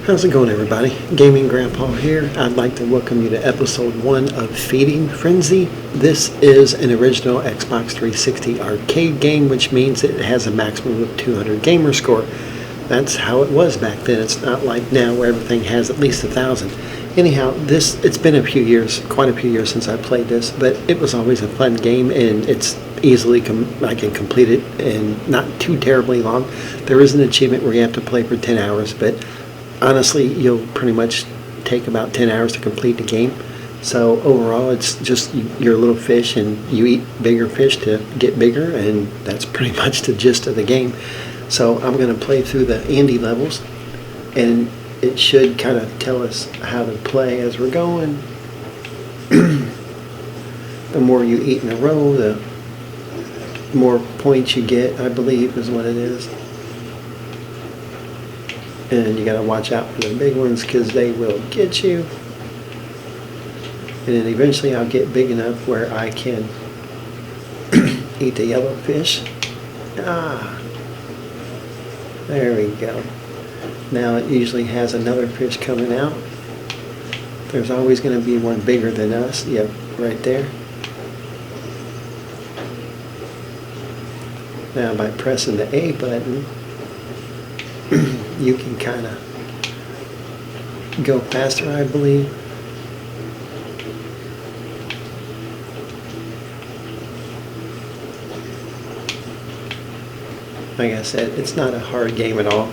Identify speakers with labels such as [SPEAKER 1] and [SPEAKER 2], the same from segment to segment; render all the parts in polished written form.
[SPEAKER 1] How's it going, everybody? Gaming Grandpa here. I'd like to welcome you to episode 1 of Feeding Frenzy. This is an original Xbox 360 arcade game, which means it has a maximum of 200 Gamerscore. That's how it was back then. It's not like now where everything has at least 1,000. Anyhow, it's been a few years, quite a few years since I played this, but it was always a fun game, and it's easily I can complete it in not too terribly long. There is an achievement where you have to play for 10 hours, but honestly, you'll pretty much take about 10 hours to complete the game. So overall, it's just you're a little fish and you eat bigger fish to get bigger, and that's pretty much the gist of the game. So I'm going to play through the Andy levels, and it should kind of tell us how to play as we're going. The more you eat in a row, the more points you get, I believe is what it is. And you got to watch out for the big ones because they will get you. And then eventually I'll get big enough where I can eat the yellow fish. There we go. Now it usually has another fish coming out. There's always going to be one bigger than us. Yep, right there. Now by pressing the A button, you can kind of go faster, I believe. Like I said, it's not a hard game at all.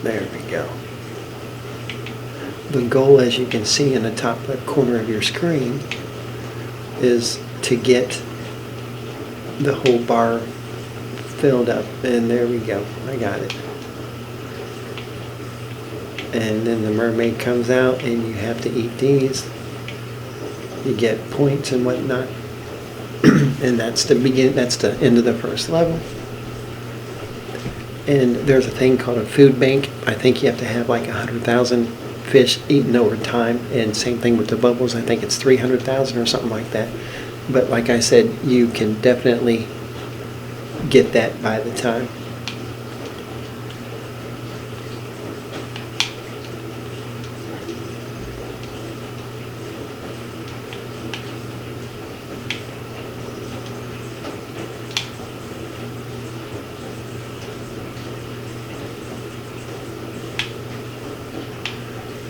[SPEAKER 1] There we go. The goal, as you can see in the top left corner of your screen, is to get the whole bar filled up, and there we go. I got it. And then the mermaid comes out, and you have to eat these. You get points and whatnot. And that's the end of the first level. And there's a thing called a food bank. I think you have to have like 100,000 fish eaten over time, and same thing with the bubbles. I think it's 300,000 or something like that. But like I said, you can definitely get that by the time.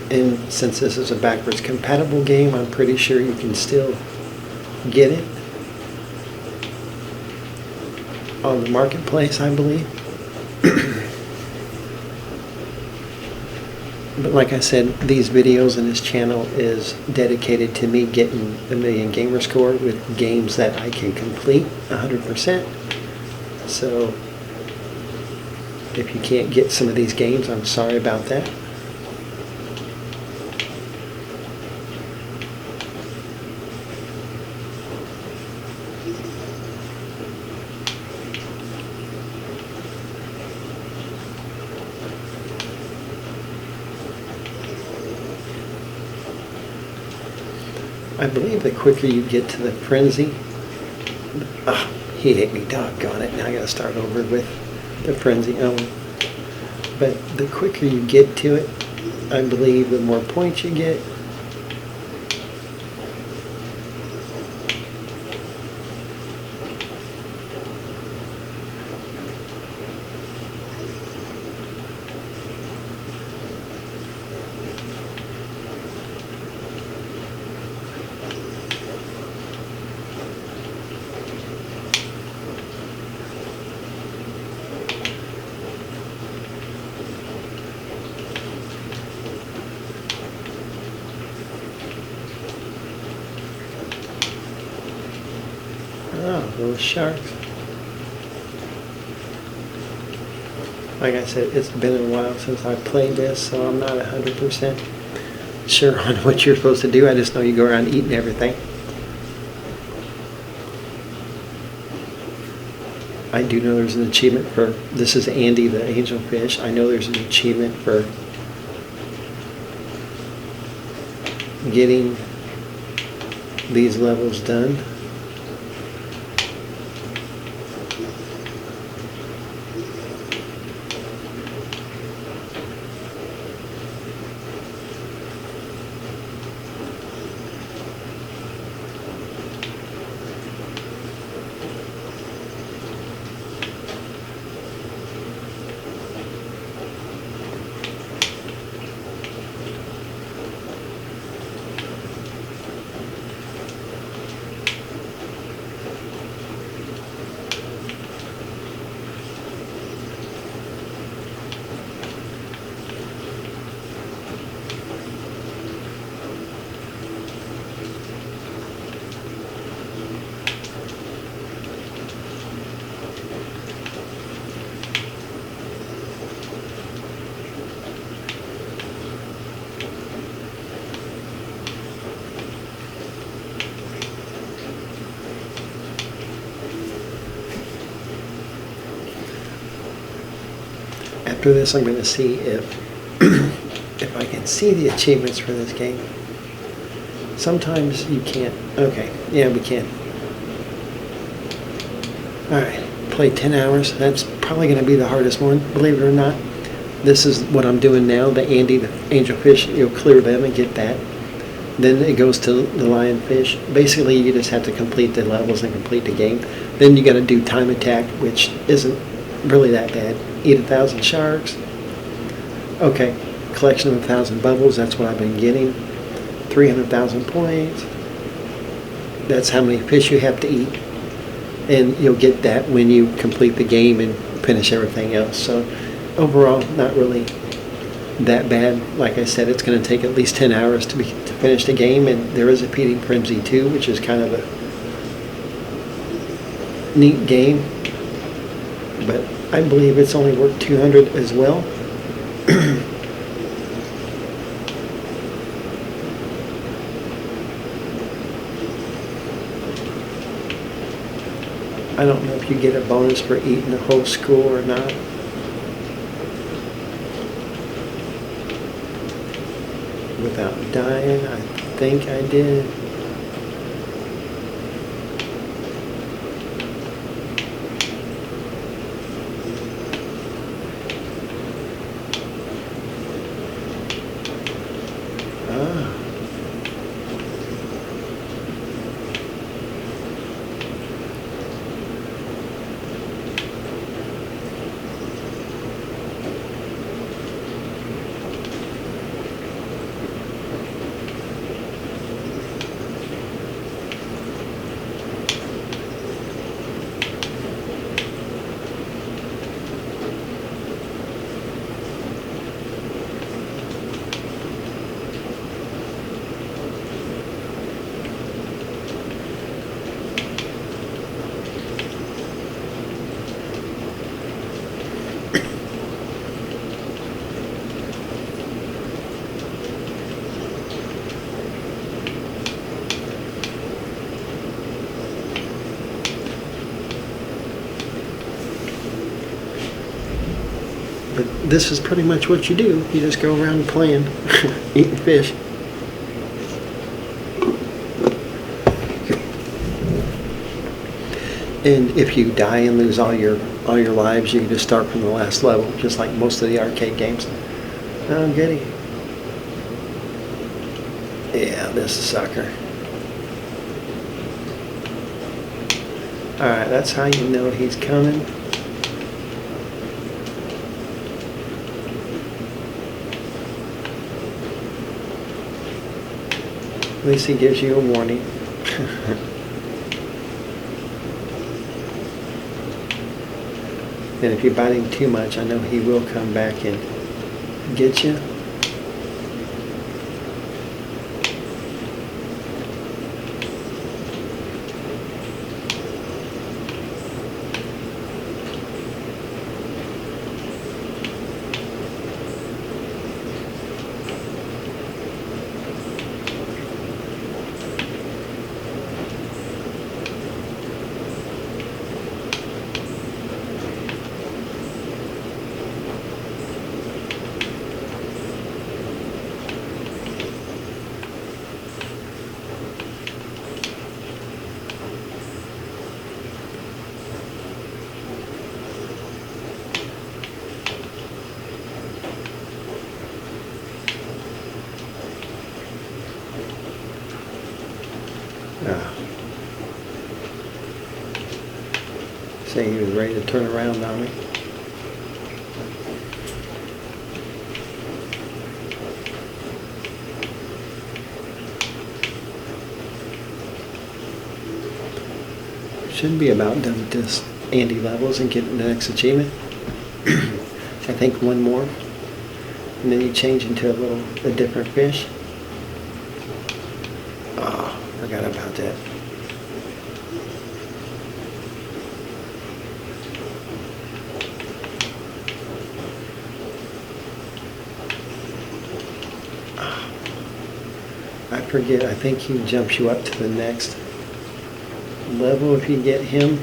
[SPEAKER 1] And since this is a backwards compatible game, I'm pretty sure you can still get it on the marketplace, I believe. But like I said, these videos and this channel is dedicated to me getting a million Gamerscore with games that I can complete 100%. So if you can't get some of these games, I'm sorry about that. I believe the quicker you get to the frenzy, he hit me, doggone it. Now I gotta start over with the frenzy. But the quicker you get to it, I believe the more points you get. Oh, those sharks. Like I said, it's been a while since I played this, so I'm not 100% sure on what you're supposed to do. I just know you go around eating everything. I do know there's an achievement for, this is Andy the angelfish. I know there's an achievement for getting these levels done. After this, I'm going to see if if I can see the achievements for this game. Sometimes you can't. Okay, yeah, we can. Alright, play 10 hours. That's probably going to be the hardest one, believe it or not. This is what I'm doing now. The angelfish, you'll clear them and get that. Then it goes to the lionfish. Basically, you just have to complete the levels and complete the game. Then you got to do time attack, which isn't really that bad. Eat 1,000 sharks. Okay, collection of 1,000 bubbles. That's what I've been getting. 300,000 points. That's how many fish you have to eat. And you'll get that when you complete the game and finish everything else. So overall, not really that bad. Like I said, it's going to take at least 10 hours to finish the game, and there is a Feeding Frenzy too, which is kind of a neat game. But I believe it's only worth 200 as well. I don't know if you get a bonus for eating the whole school or not. Without dying, I think I did. Ah. But this is pretty much what you do. You just go around playing, eating fish. And if you die and lose all your lives, you can just start from the last level, just like most of the arcade games. Oh, goody. Yeah, this sucker. Alright, that's how you know he's coming. At least he gives you a warning. And if you bite him too much, I know he will come back and get you. Say he was ready to turn around on me. Should be about done with this Andy levels and getting the next achievement. I think one more, and then you change into a different fish. Oh, forgot about that. I forget, I think he jumps you up to the next level if you get him.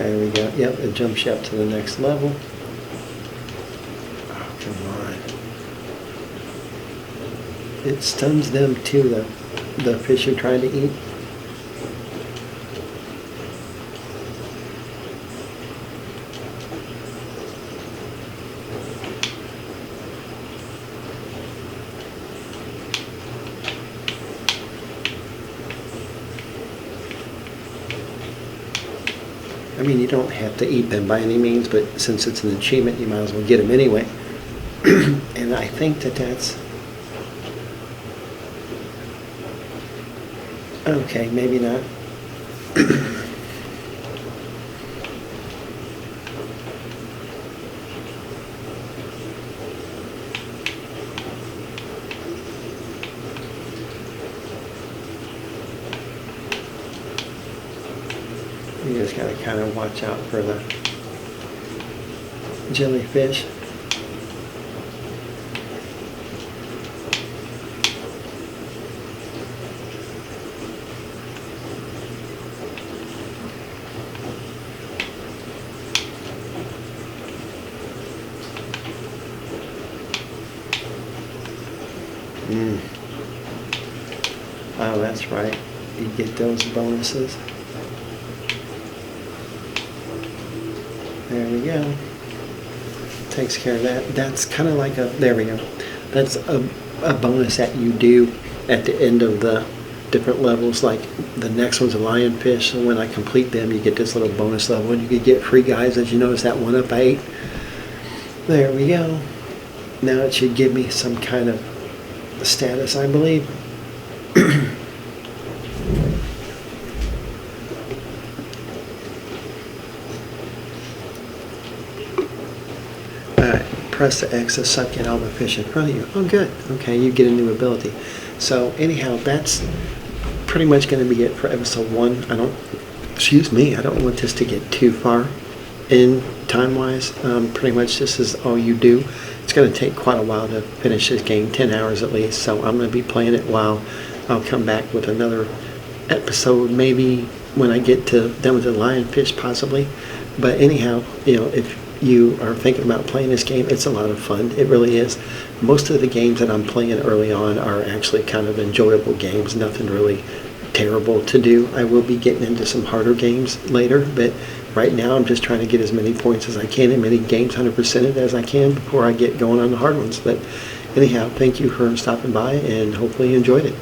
[SPEAKER 1] There we go. Yep, it jumps you up to the next level. Oh, come on. It stuns them too, the fish you're trying to eat. I mean, you don't have to eat them by any means, but since it's an achievement, you might as well get them anyway. And I think that's... Okay, maybe not. You just gotta kind of watch out for the jellyfish. Oh, that's right. You get those bonuses. There we go. Takes care of that. That's kind of like there we go. That's a bonus that you do at the end of the different levels. Like the next one's a lionfish, so when I complete them, you get this little bonus level, and you could get free guys. As you notice, that one up I ate. There we go. Now it should give me some kind of status, I believe. Alright, press the X to suck in all the fish in front of you. Oh good, okay, you get a new ability. So anyhow, that's pretty much going to be it for episode 1. I don't want this to get too far in time-wise. Pretty much this is all you do. It's going to take quite a while to finish this game, 10 hours at least, so I'm going to be playing it while I'll come back with another episode, maybe when I get done with the lionfish, possibly. But anyhow, if you are thinking about playing this game, it's a lot of fun. It really is. Most of the games that I'm playing early on are actually kind of enjoyable games, nothing really terrible to do. I will be getting into some harder games later, but right now I'm just trying to get as many points as I can, and many games 100%ed as I can before I get going on the hard ones. But anyhow, thank you for stopping by, and hopefully you enjoyed it.